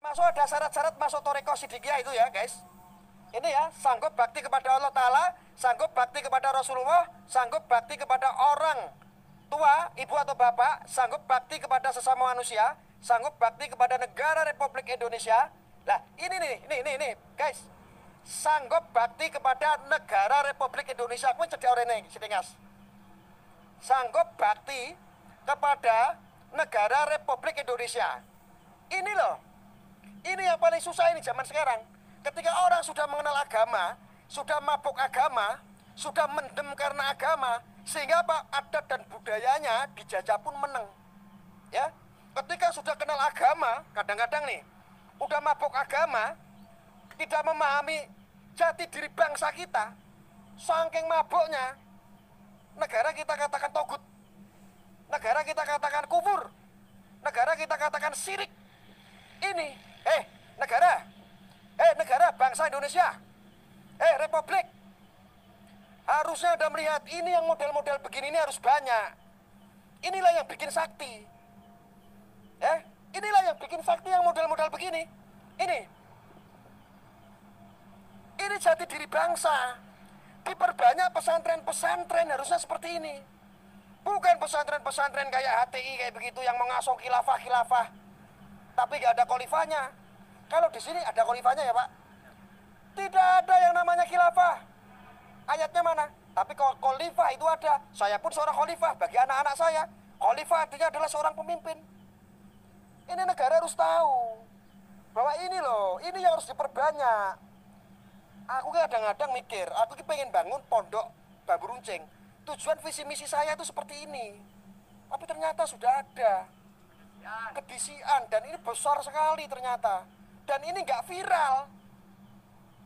Masuk ada syarat-syarat masuk toriko sidikiyah itu ya guys. Ini ya, sanggup bakti kepada Allah Ta'ala, sanggup bakti kepada Rasulullah, sanggup bakti kepada orang tua, ibu atau bapak, sanggup bakti kepada sesama manusia, sanggup bakti kepada negara Republik Indonesia. Nah ini nih guys, sanggup bakti kepada negara Republik Indonesia. Aku cedak orene Sidingas. Sanggup bakti kepada negara Republik Indonesia. Ini loh, ini yang paling susah ini zaman sekarang. Ketika orang sudah mengenal agama, sudah mabuk agama, sudah mendem karena agama, sehingga apa? Adat dan budayanya dijajah pun meneng. Ya, ketika sudah kenal agama, kadang-kadang nih, udah mabuk agama, tidak memahami jati diri bangsa kita, saking mabuknya, negara kita katakan togut, negara kita katakan kufur, negara kita katakan syirik. Ini, negara bangsa Indonesia, Republik, harusnya Anda melihat ini yang model-model begini ini harus banyak. Inilah yang bikin sakti. Inilah yang bikin sakti yang model-model begini. Ini jati diri bangsa. Diperbanyak pesantren-pesantren harusnya seperti ini. Bukan pesantren-pesantren kayak HTI kayak begitu yang mengasuh khilafah-khilafah. Tapi gak ada khalifahnya. Kalau di sini ada khalifahnya ya Pak? Tidak ada yang namanya khilafah. Ayatnya mana? Tapi kalau khalifah itu ada. Saya pun seorang khalifah bagi anak-anak saya. Khalifah artinya adalah seorang pemimpin. Ini negara harus tahu bahwa ini loh, ini yang harus diperbanyak. Aku kadang-kadang mikir, aku pengen bangun pondok bambu runcing. Tujuan visi misi saya itu seperti ini. Tapi ternyata sudah ada kedisian dan ini besar sekali ternyata. Dan ini nggak viral,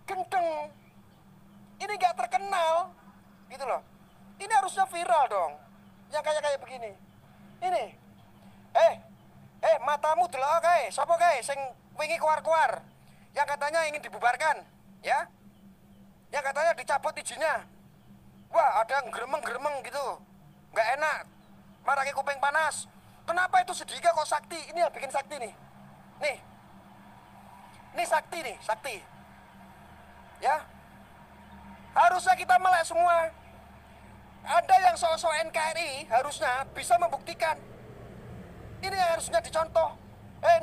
gendeng, ini nggak terkenal, gitu loh. Ini harusnya viral dong, yang kayak begini. Ini, matamu delok kae, sapa kae sing wingi keluar-keluar, yang katanya ingin dibubarkan, ya, yang katanya dicabut izinnya. Wah, ada geremeng-geremeng gitu, nggak enak, marake kuping panas. Kenapa itu sedika kok sakti? Ini yang bikin sakti nih. Ini sakti nih, sakti. Ya. Harusnya kita melek semua. Ada yang sok-sok NKRI harusnya bisa membuktikan. Ini yang harusnya dicontoh.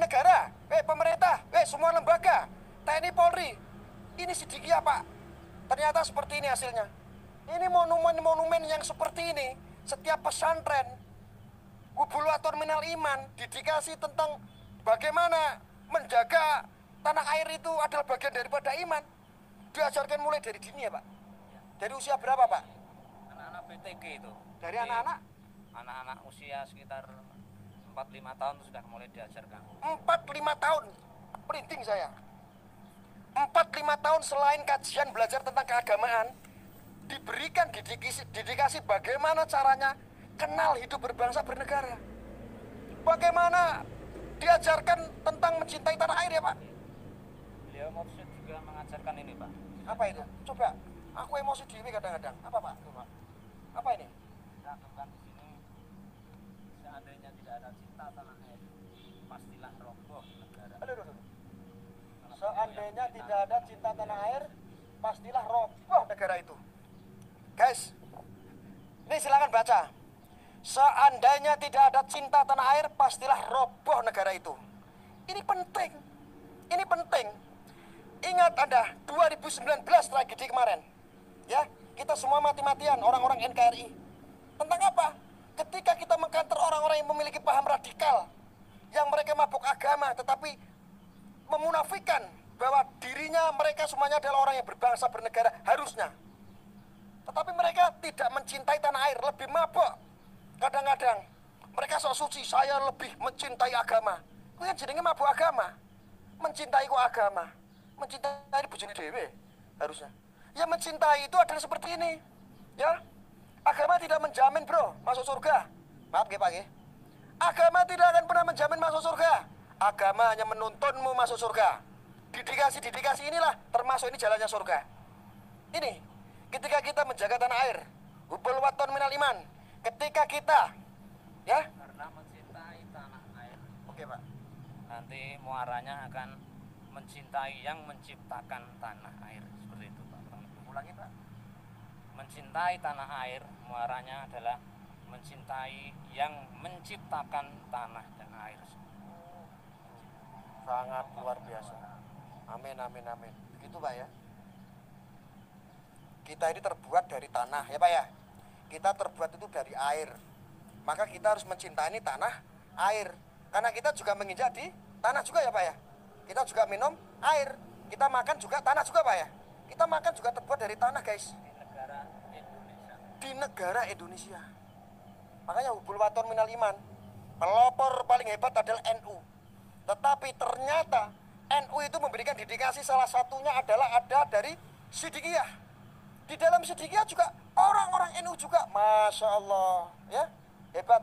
Negara, pemerintah, semua lembaga, TNI Polri. Ini sidikiyah Pak. Ternyata seperti ini hasilnya. Ini monumen-monumen yang seperti ini. Setiap pesantren, hubulator minal iman, didikasi tentang bagaimana menjaga tanah air itu adalah bagian daripada iman. Diajarkan mulai dari dini ya Pak? Dari usia berapa Pak? Anak-anak PTG itu. Dari anak-anak? Anak-anak usia sekitar 4-5 tahun sudah mulai diajarkan. 4-5 tahun? Printing saya. 4-5 tahun selain kajian belajar tentang keagamaan, diberikan didikasi bagaimana caranya kenal hidup berbangsa bernegara. Bagaimana diajarkan tentang mencintai tanah air ya Pak? Beliau maksud juga mengajarkan ini Pak. Apa itu? Coba, aku emosi diri kadang-kadang. Apa Pak? Coba. Apa ini? Kita akan di sini, seandainya tidak ada cinta tanah air, pastilah roboh negara. Aduh. Seandainya tidak ada cinta tanah air, pastilah roboh negara itu. Guys, ini silakan baca. Seandainya tidak ada cinta tanah air, pastilah roboh negara itu. Ini penting. Ini penting. Ingat Anda, 2019 tragedi kemarin. Ya, kita semua mati-matian orang-orang NKRI. Tentang apa? Ketika kita mengkanter orang-orang yang memiliki paham radikal, yang mereka mabuk agama, tetapi memunafikan bahwa dirinya mereka semuanya adalah orang yang berbangsa bernegara harusnya. Tetapi mereka tidak mencintai tanah air, lebih mabuk. Kadang-kadang mereka sok suci, saya lebih mencintai agama. Itu kan jadinya mabuk agama. Mencintai kok agama. Mencintai bojone dhewe harusnya. Ya mencintai itu adalah seperti ini. Ya. Agama tidak menjamin, Bro, masuk surga. Maaf nggih, Pak nggih. Agama tidak akan pernah menjamin masuk surga. Agama hanya menuntunmu masuk surga. Didikasi inilah termasuk ini jalannya surga. Ini ketika kita menjaga tanah air, hubul waton minal iman. Ketika kita karena mencintai tanah air. Oke Pak. Nanti muaranya akan mencintai yang menciptakan tanah air. Seperti itu Pak. Ulangi Pak. Mencintai tanah air muaranya adalah mencintai yang menciptakan tanah dan air. Sangat luar biasa. Amin, amin, amin. Begitu Pak ya. Kita ini terbuat dari tanah ya Pak ya. Kita terbuat itu dari air. Maka kita harus mencintai tanah air. Karena kita juga menginjak di tanah juga ya Pak ya. Kita juga minum air. Kita makan juga tanah juga Pak ya. Kita makan juga terbuat dari tanah guys. Di negara Indonesia. Di negara Indonesia. Makanya hubul waton minal iman. Pelopor paling hebat adalah NU. Tetapi ternyata NU itu memberikan dedikasi, salah satunya adalah ada dari Sidikiyah. Di dalam Sidikiyah juga orang-orang NU juga, Masya Allah ya, hebat.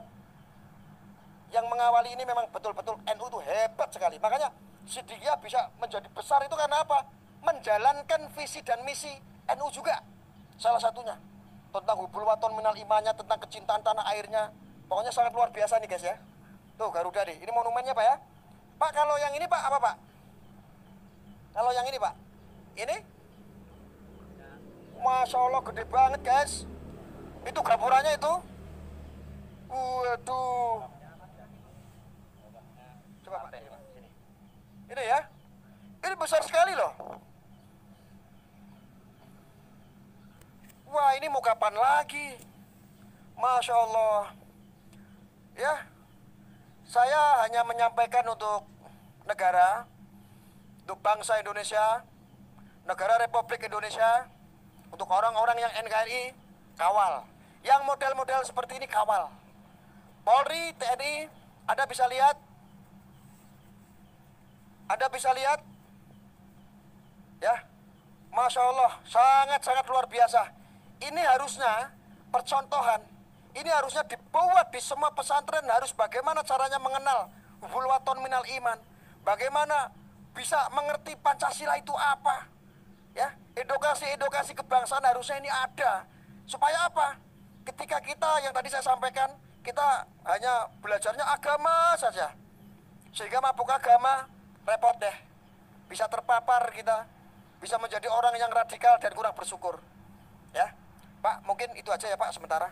Yang mengawali ini memang betul-betul NU itu hebat sekali. Makanya Sidikiyah bisa menjadi besar itu karena apa? Menjalankan visi dan misi NU juga. Salah satunya tentang hubul waton minal imannya, tentang kecintaan tanah airnya. Pokoknya sangat luar biasa nih guys ya. Tuh Garuda nih, ini monumennya Pak ya. Pak, kalau yang ini Pak apa Pak? Kalau yang ini Pak, ini Masya Allah gede banget guys. Itu gapuranya itu. Waduh. Coba Pak, sini. Ini ya. Ini besar sekali loh. Wah, ini mau kapan lagi? Masya Allah. Ya. Saya hanya menyampaikan untuk negara, untuk bangsa Indonesia, negara Republik Indonesia, untuk orang-orang yang NKRI, kawal. Yang model-model seperti ini kawal. Polri, TNI, Anda bisa lihat. Anda bisa lihat. Ya, Masya Allah, sangat-sangat luar biasa. Ini harusnya percontohan. Ini harusnya dibuat di semua pesantren, harus bagaimana caranya mengenal hubul waton minal iman. Bagaimana bisa mengerti Pancasila itu apa. Ya, edukasi kebangsaan harusnya ini ada. Supaya apa? Ketika kita yang tadi saya sampaikan, kita hanya belajarnya agama saja. Sehingga mabuk agama, repot deh. Bisa terpapar kita, bisa menjadi orang yang radikal dan kurang bersyukur. Ya, Pak, mungkin itu aja ya Pak sementara.